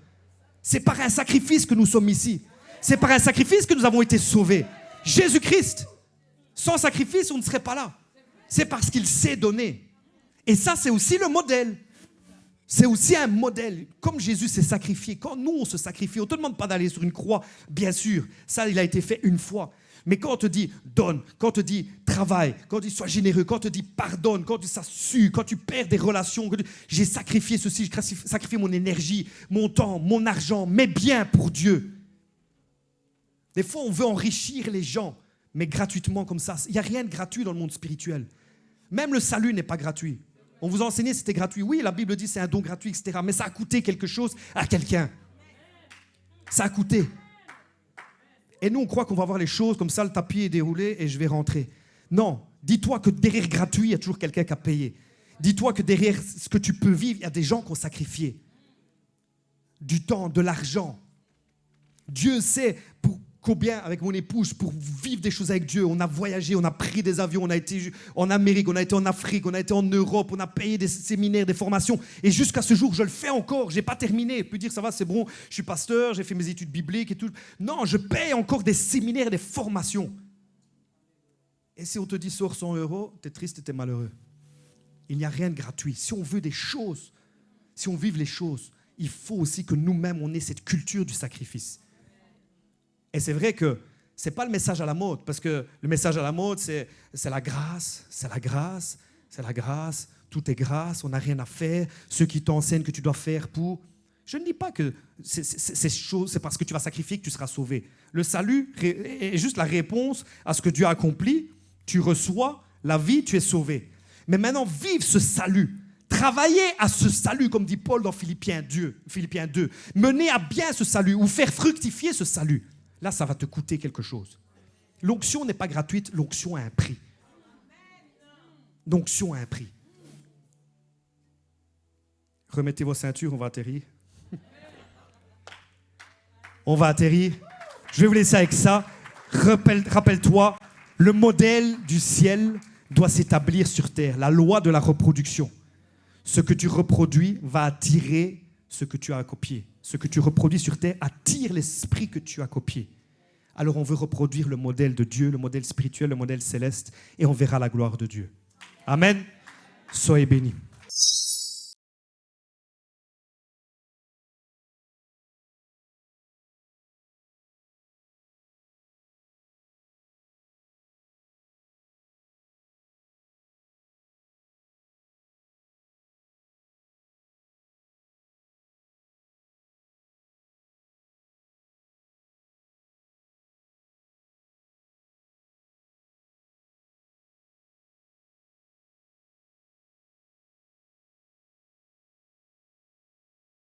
c'est par un sacrifice que nous sommes ici. C'est par un sacrifice que nous avons été sauvés. Jésus-Christ, sans sacrifice, on ne serait pas là. C'est parce qu'il s'est donné. Et ça, c'est aussi le modèle. C'est aussi un modèle. Comme Jésus s'est sacrifié, quand nous, on se sacrifie, on ne te demande pas d'aller sur une croix, bien sûr. Ça, il a été fait une fois. Mais quand on te dit donne, quand on te dit travaille, quand on te dit sois généreux, quand on te dit pardonne, quand ça sue, quand tu perds des relations, j'ai sacrifié ceci, j'ai sacrifié mon énergie, mon temps, mon argent, mes biens pour Dieu. Des fois, on veut enrichir les gens, mais gratuitement comme ça. Il n'y a rien de gratuit dans le monde spirituel. Même le salut n'est pas gratuit. On vous a enseigné que c'était gratuit. Oui, la Bible dit c'est un don gratuit, etc. Mais ça a coûté quelque chose à quelqu'un. Ça a coûté. Et nous, on croit qu'on va voir les choses comme ça, le tapis est déroulé et je vais rentrer. Non, dis-toi que derrière gratuit, il y a toujours quelqu'un qui a payé. Dis-toi que derrière ce que tu peux vivre, il y a des gens qui ont sacrifié. Du temps, de l'argent. Dieu sait pour combien, avec mon épouse, pour vivre des choses avec Dieu, on a voyagé, on a pris des avions, on a été en Amérique, on a été en Afrique, on a été en Europe, on a payé des séminaires, des formations. Et jusqu'à ce jour, je le fais encore, je n'ai pas terminé. Je peux dire, ça va, c'est bon, je suis pasteur, j'ai fait mes études bibliques et tout. Non, je paye encore des séminaires, des formations. Et si on te dit, sors 100 €, tu es triste et tu es malheureux. Il n'y a rien de gratuit. Si on veut des choses, si on vive les choses, il faut aussi que nous-mêmes, on ait cette culture du sacrifice. Et c'est vrai que ce n'est pas le message à la mode, parce que le message à la mode, c'est la grâce, c'est la grâce, c'est la grâce, tout est grâce, on n'a rien à faire, ceux qui t'enseignent que tu dois faire pour... Je ne dis pas que ces choses, c'est parce que tu vas sacrifier que tu seras sauvé. Le salut est juste la réponse à ce que Dieu a accompli, tu reçois la vie, tu es sauvé. Mais maintenant, vive ce salut. Travailler à ce salut, comme dit Paul dans Philippiens 2. Mener à bien ce salut ou faire fructifier ce salut. Là, ça va te coûter quelque chose. L'onction n'est pas gratuite, l'onction a un prix. L'onction a un prix. Remettez vos ceintures, on va atterrir. On va atterrir. Je vais vous laisser avec ça. Rappelle-toi, le modèle du ciel doit s'établir sur terre. La loi de la reproduction. Ce que tu reproduis va attirer ce que tu as copié. Ce que tu reproduis sur terre attire l'esprit que tu as copié. Alors on veut reproduire le modèle de Dieu, le modèle spirituel, le modèle céleste, et on verra la gloire de Dieu. Amen. Soyez bénis.